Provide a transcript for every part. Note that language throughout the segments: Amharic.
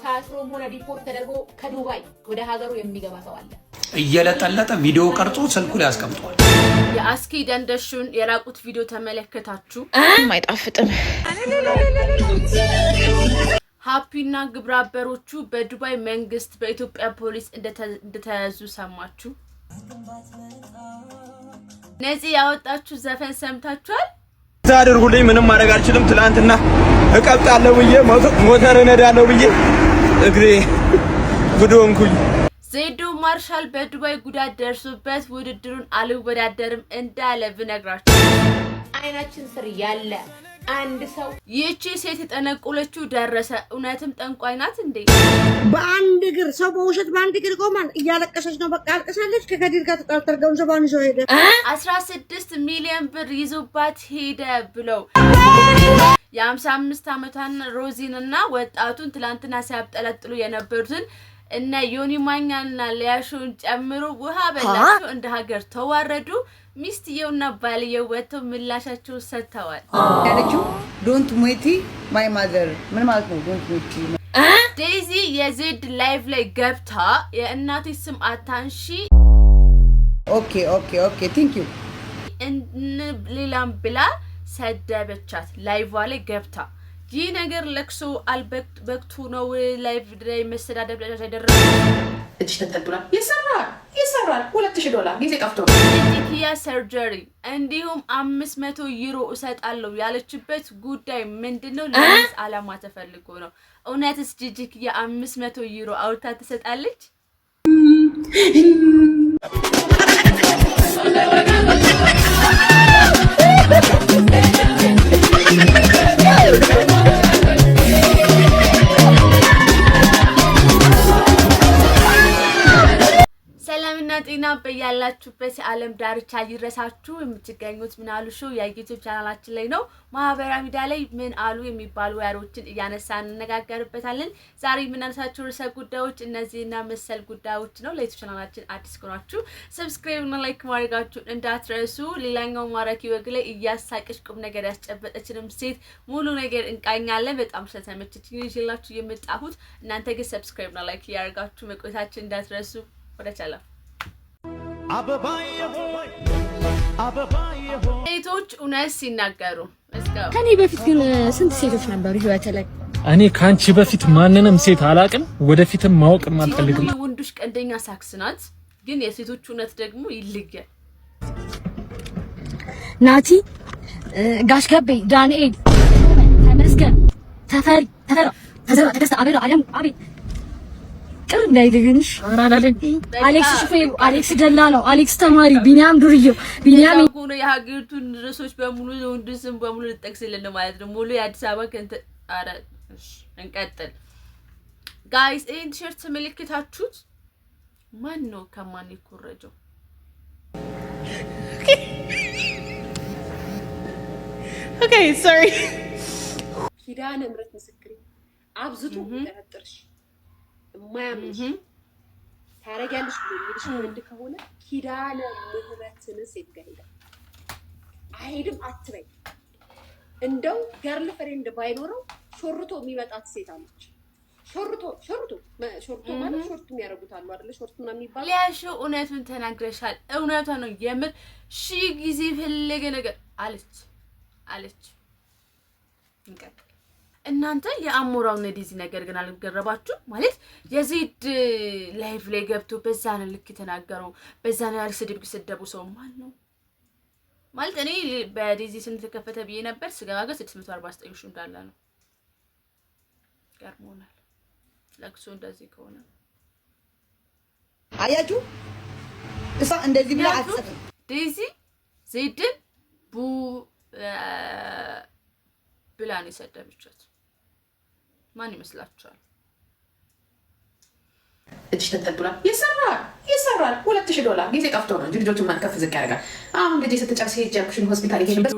ታስሮም ሆነ ዲፖርት ተደርጎ ከዱባይ ወደ ሀገሩ የሚገባ ሰው አለ። እየለጠለጠ ቪዲዮ ቀርጾ ስልኩ ላይ ያስቀምጧል። የአስኪ ደንደሹን የራቁት ቪዲዮ ተመለከታችሁ? አይጣፍጥም። ሃፒና ግብረአበሮቹ በዱባይ መንግስት በኢትዮጵያ ፖሊስ እንደተያዙ ሰማችሁ? ነፂ ያወጣችሁ ዘፈን ሰምታችኋል? ታደርጉልኝ ምንም ማድረግ አልችልም። ትላንትና እቀብጣለሁ ብዬ ሞተር እነዳለሁ ብዬ እግሬ ጉዶንኩኝ። ዜዶ ማርሻል በዱባይ ጉዳት ደርሶበት ውድድሩን አልወዳደርም እንዳለ ብነግራችሁ አይናችን ስር ያለ አንድ ሰው ይህቺ ሴት የጠነቆለችው ደረሰ። እውነትም ጠንቋይ ናት እንዴ? በአንድ እግር ሰው በውሸት በአንድ እግር ቆማል። እያለቀሰች ነው። በቃ አልቀሳለች። ከከዲር ጋር ተጣልተው ገንዘቧን ይዘው ሄደ። 16 ሚሊዮን ብር ይዞባት ሄደ ብለው የ55 ዓመቷን ሮዚንና ወጣቱን ትላንትና ሲያብጠለጥሉ የነበሩትን እና ዮኒ ማኛና ሊያሾን ጨምሮ ውሃ በላቸው እንደ ሀገር ተዋረዱ። ሚስትየውና ባልየው ወጥተው ምላሻቸውን ሰጥተዋል። ያለችው ዶንት ሞቲ ማይ ማዘር ምን ማለት ነው? ዶንት ሞቲ ዴዚ የዜድ ላይቭ ላይ ገብታ የእናቴ ስም አታንሺ ኦኬ ኦኬ ኦኬ ቲንክ ዩ ሌላም ብላ ሰደበቻት ላይቭ ላይ ገብታ። ይህ ነገር ለክሶ አልበክቱ ነው። ላይቭ ላይ መሰዳደብ ላይ ያደረገ እጅ ተጠጥቷል። ይሰራል $2000 ጊዜ ጠፍቶ ጂጂኪያ ሰርጀሪ እንዲሁም 500 ዩሮ እሰጣለሁ ያለችበት ጉዳይ ምንድነው? ለምን ዓላማ ተፈልጎ ነው? እውነትስ ጂጂኪያ 500 ዩሮ አውርታ ትሰጣለች? ጤና በያላችሁበት የዓለም ዳርቻ ይድረሳችሁ። የምትገኙት ምን አሉ ሾው የዩቲዩብ ቻናላችን ላይ ነው። ማህበራዊ ሚዲያ ላይ ምን አሉ የሚባሉ ወሬዎችን እያነሳን እንነጋገርበታለን። ዛሬ የምናነሳቸው ርዕሰ ጉዳዮች እነዚህና መሰል ጉዳዮች ነው። ለዩቲዩብ ቻናላችን አዲስ ከሆናችሁ ሰብስክራይብ እና ላይክ ማድረጋችሁን እንዳትረሱ። ሌላኛው ማራኪ ወግ ላይ እያሳቀች ቁም ነገር ያስጨበጠችንም ሴት ሙሉ ነገር እንቃኛለን። በጣም ስለተመቸችኝ ይዤላችሁ የመጣሁት እናንተ ግን ሰብስክራይብ እና ላይክ ያርጋችሁ መቆየታችን እንዳትረሱ። ወደ ቻላ ሴቶች እውነት ሲናገሩ ከኔ በፊት ግን ስንት ሴቶች ነበሩ ህይወት ላይ? እኔ ካንቺ በፊት ማንንም ሴት አላቅም፣ ወደፊትም ማወቅም አልፈልግም። የወንዶች ቀንደኛ ሳክስ ናት፣ ግን የሴቶች እውነት ደግሞ ይልያል። ናቲ፣ ጋሽ ገቤ፣ ዳንኤል፣ ተመስገን፣ ተፈሪ፣ ተዘራ፣ አቤል፣ አለም፣ አቤል ቅርብ ላይ ደግንሽ አሌክስ ሹፌሩ፣ አሌክስ ደላላው፣ አሌክስ ተማሪ፣ ቢኒያም ዱርዬው፣ ቢኒያም ሆኖ የሀገሪቱን ርዕሶች በሙሉ ወንድ ስም በሙሉ ልጠቅስልን ማለት ነው። ሙሉ የአዲስ አበባ ከንተ አረ እሺ እንቀጥል ጋይስ። ይሄን ቲሸርት ተመልክታችሁት ማን ነው ከማን ይኮረጀው? ኦኬ ሶሪ ኪዳነ ምሕረት ምስክሬ አብዝቶ ተጠርጥርሽ ማያምሽ ታረጋለሽ ብለሽ ወንድ ከሆነ ኪዳነ ምሕረትን ሴት ጋር ሄዳ አይሄድም አትበይ። እንደው ገርል ፍሬንድ ባይኖረው ሾርቶ የሚመጣት ሴት አለች። ሾርቶ ማለት ሾርት የሚያደርጉት አሉ አይደል? ሾርቱና የሚባል ሊያሾ እውነቱን ተናግረሻል። እውነቷ ነው የምር ሺ ጊዜ ፈለገ ነገር አለች። እንቀጥል። እናንተ የአሞራው ነዲዚ ነገር ግን አልገረባችሁ ማለት የዜድ ላይቭ ላይ ገብቶ በዛ ነው ልክ ተናገረው። በዛ ነው ያለ ስድብ ሲሰደቡ ሰው ማን ነው ማለት? እኔ በዲዚ ስንት ተከፈተ ብዬ ነበር ስገባ ግን 649 ሺህ እንዳለ ነው። ገርሞናል። ለክሶ እንደዚህ ከሆነ አያችሁ እሷ እንደዚህ ብላ አጽፍ ዲዚ ዜድን ብላ ነው የሰደበቻት። ማን ይመስላችኋል? እጅ ተጠጥቷል። ይሰራል $2000 ጊዜ ጠፍቶ ነው። ልጆቹን ማን ከፍ ዝቅ ያደርጋል። አሁን ልጅ ስትጨርስ ሄጃኩሽን ሆስፒታል ይሄንበት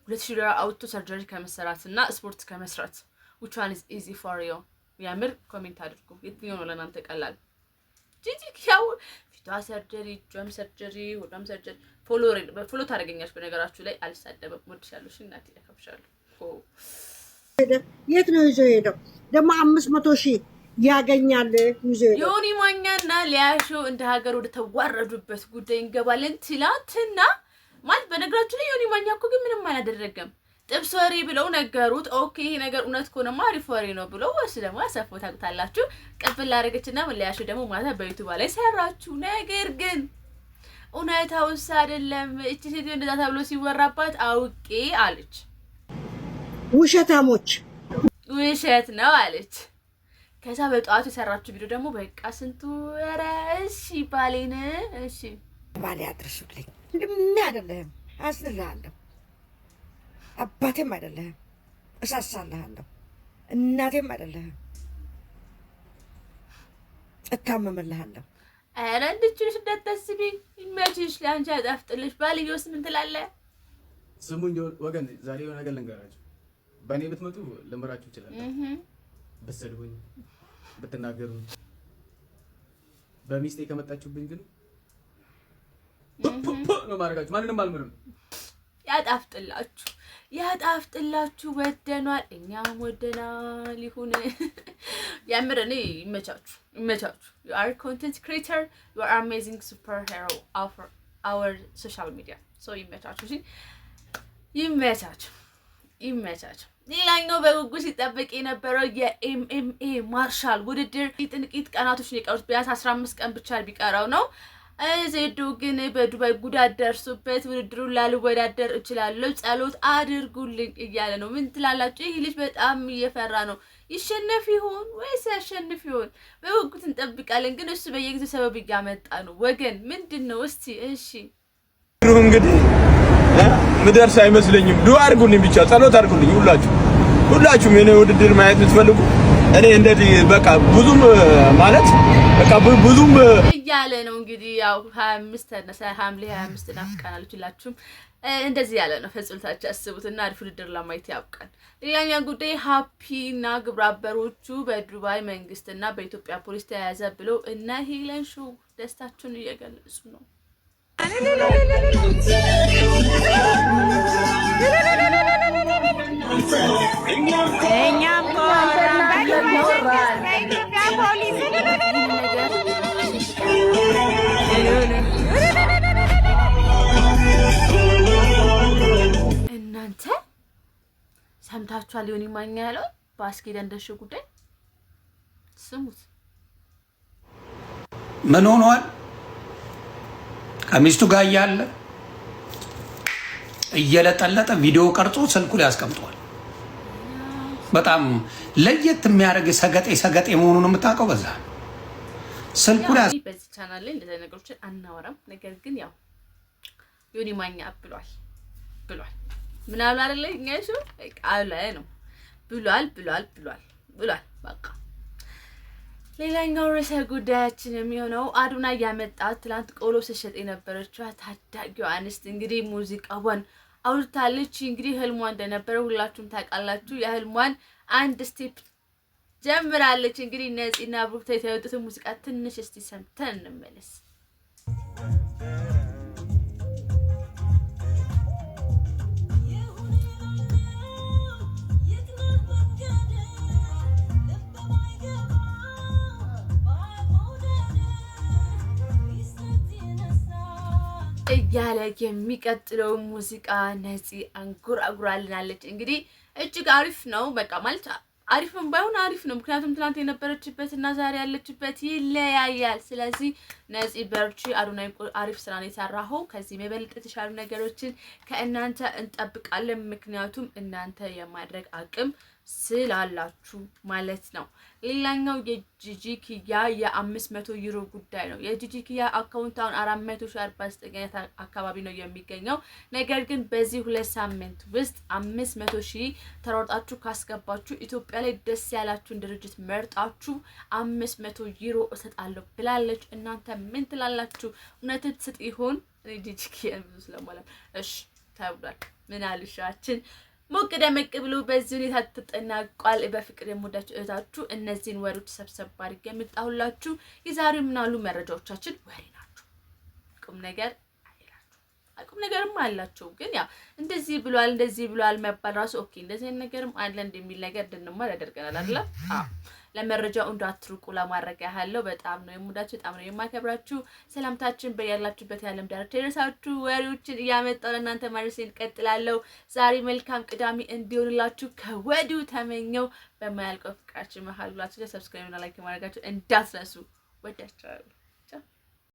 $2000 አውጥቶ ሰርጀሪ ከመሰራትና ስፖርት ከመስራት which one is easy for you? ያምር ኮሜንት አድርጉ። የትኛው ነው ለናንተ ቀላል? ጂጂ ያው ፊቷ ሰርጀሪ፣ ጆም ሰርጀሪ፣ ወዳም ሰርጀሪ ፎሎ ታደርገኛለሽ። በነገራችሁ ላይ አልሳደብም። ወድሻለሁ። እናቴ ያከብሻለሁ። የት ነው ይዞ ሄደው? ደግሞ 500,000 ያገኛል ይዞ ሄደው። ዮኒ ማኛና ሊያሾ እንደ ሀገር ወደ ተዋረዱበት ጉዳይ እንገባለን። ትላንትና ማለት በነገራችሁ ላይ ዮኒ ማኛ እኮ ግን ምንም አላደረገም። ጥብስ ወሬ ብለው ነገሩት። ኦኬ ይሄ ነገር እውነት ከሆነማ አሪፍ ወሬ ነው ብሎ ወስ ደግሞ አሰፈው ታውቃላችሁ። ቀብል ላደረገችና ሊያሾ ደግሞ ማታ በዩቲዩብ ላይ ሰራችሁ። ነገር ግን እውነታውስ አይደለም። እቺ ሴትዮ እንደዛ ተብሎ ሲወራባት አውቄ አለች። ውሸታሞች ውሸት ነው አለች። ከዛ በጧቱ የሰራችሁ ቪዲዮ ደግሞ በቃ ስንቱ ኧረ እሺ ባሌን እሺ ባሌ አድርሱልኝ። እንደምን አይደለም አስልሃለሁ። አባቴም አይደለም እሳሳልሃለሁ። እናቴም አይደለም እታመምልሃለሁ። ኧረ እንድችልሽ እንዳታስቢ። ይመችሽ። ለአንቺ ያጣፍጥልሽ። ባልየውስ ምን ትላለህ? ስሙኝ ወገን፣ ዛሬ የሆነ ነገር ልንገራችሁ። በእኔ ብትመጡ ልምራችሁ ይችላል። ብትሰድቡኝ፣ ብትናገሩኝ፣ በሚስቴ ከመጣችሁብኝ ግን ነው ማድረጋችሁ። ማንንም አልምርም። ያጣፍጥላችሁ፣ ያጣፍጥላችሁ። ወደናል፣ እኛም ወደናል። ይሁን ያምር። እኔ ይመቻችሁ፣ ይመቻችሁ። you are content creator, you are amazing superhero of our social media. so ይመቻችሁ፣ እሺ ይመቻችሁ፣ ይመቻችሁ። ሌላኛው በጉጉት ሲጠበቅ የነበረው የኤምኤምኤ ማርሻል ውድድር ጥቂት ቀናቶች ነው የቀሩት። ቢያንስ 15 ቀን ብቻ ቢቀረው ነው። ዜዶ ግን በዱባይ ጉዳት ደርሶበት ውድድሩን ላልወዳደር እችላለሁ ጸሎት አድርጉልኝ እያለ ነው። ምን ትላላችሁ? ይሄ ልጅ በጣም እየፈራ ነው። ይሸነፍ ይሆን ወይስ ያሸንፍ ይሆን? በጉጉት እንጠብቃለን። ግን እሱ በየጊዜው ሰበብ እያመጣ ነው። ወገን ምንድነው? እስቲ እሺ እንግዲህ ምደርስ አይመስለኝም። ዱአ አድርጉልኝ፣ ብቻ ጸሎት አድርጉልኝ። ሁላችሁም የኔ ውድድር ማየት የምትፈልጉ እኔ እንደዚህ በቃ ብዙም ማለት በቃ ብዙም እያለ ነው። እንግዲህ ያው 25 ሐምሌ 25 ናፍቃናል ሁላችሁም እንደዚህ ያለ ነው። ፈጽልታችሁ አስቡትና አሪፍ ውድድር ለማየት ያብቃን። ሌላኛ ጉዳይ ሃፒና ግብረአበሮቹ በዱባይ መንግስትና በኢትዮጵያ ፖሊስ ተያያዘ ብለው እና ሄለን ሾው ደስታቸውን እየገለጹ ነው። እናንተ ሰምታችኋል? ዮኒ ማኛ ያለው በአስኬዳ እንደሽ ጉዳይ ስሙት። ምን ሆኗል? ከሚስቱ ጋር ያለ እየለጠለጠ ቪዲዮ ቀርጾ ስልኩ ላይ ያስቀምጧል። በጣም ለየት የሚያደርግ ሰገጤ መሆኑን የምታውቀው በዛ ስልኩ ላይ። በዚህ ቻናል ላይ እንደዚህ ነገሮችን አናወራም። ነገር ግን ያው ዮኒ ማኛ ብሏል ምናምን አይደለ? እኛሽ ቃል ላይ ነው ብሏል። በቃ ሌላኛው ርዕሰ ጉዳያችን የሚሆነው አዶናይ ያመጣት ትላንት ቆሎ ስትሸጥ የነበረችው ታዳጊዋ አንስት እንግዲህ ሙዚቃዋን አውርታለች። እንግዲህ ህልሟ እንደነበረ ሁላችሁም ታውቃላችሁ። የህልሟን አንድ ስቴፕ ጀምራለች። እንግዲህ ነፂና ብሩክ የተወጡት ሙዚቃ ትንሽ እስቲ ሰምተን እንመለስ። እያለ የሚቀጥለው ሙዚቃ ነፂ አንጉራጉራልናለች። እንግዲህ እጅግ አሪፍ ነው። በቃ ማለት አሪፍም ባይሆን አሪፍ ነው። ምክንያቱም ትናንት የነበረችበት እና ዛሬ ያለችበት ይለያያል። ስለዚህ ነፂ በርቺ። አዶናይ አሪፍ ስራ ነው የሰራው። ከዚህ የበለጠ የተሻሉ ነገሮችን ከእናንተ እንጠብቃለን። ምክንያቱም እናንተ የማድረግ አቅም ስላላችሁ ማለት ነው። ሌላኛው የጂጂ ኪያ የ500 ዩሮ ጉዳይ ነው። የጂጂ ኪያ አካውንት አሁን 449 አካባቢ ነው የሚገኘው። ነገር ግን በዚህ 2 ሳምንት ውስጥ 500,000 ተሯርጣችሁ ካስገባችሁ ኢትዮጵያ ላይ ደስ ያላችሁን ድርጅት መርጣችሁ 500 ዩሮ እሰጣለሁ ብላለች። እናንተ ምን ትላላችሁ? እውነት ትስጥ ይሆን? ጂጂ ኪያ ብዙ ስለማለም እሺ ተብሏል። ምን አልሻችን ሞቅ ደመቅ ብሎ በዚህ ሁኔታ ተጠናቋል። በፍቅር የምወዳችሁ እህታችሁ እነዚህን ወሬዎች ሰብሰብ አድርጌ የምጣሁላችሁ የዛሬው ምናሉ መረጃዎቻችን ወሬ ናቸው። ቁም ነገር አይላችሁ አቁም ነገርም አላቸው ግን ያ እንደዚህ ብሏል መባል ራሱ ኦኬ እንደዚህ ነገርም አለ እንደሚል ነገር እንድንማር ያደርገናል አይደል? ለመረጃው እንዳትሩቁ ለማድረግ ያለው በጣም ነው የሙዳችሁ በጣም ነው የማከብራችሁ። ሰላምታችን በያላችሁበት የዓለም ዳርቻ ይድረሳችሁ። ወሬዎችን እያመጣሁ ለእናንተ ማድረሴን ቀጥላለሁ። ዛሬ መልካም ቅዳሜ እንዲሆንላችሁ ከወዲሁ ተመኘው። በማያልቀው ፍቅራችን መሀል ብላችሁ ሰብስክራይብ እና ላይክ ማድረጋችሁ እንዳትረሱ። ወዳችኋለሁ።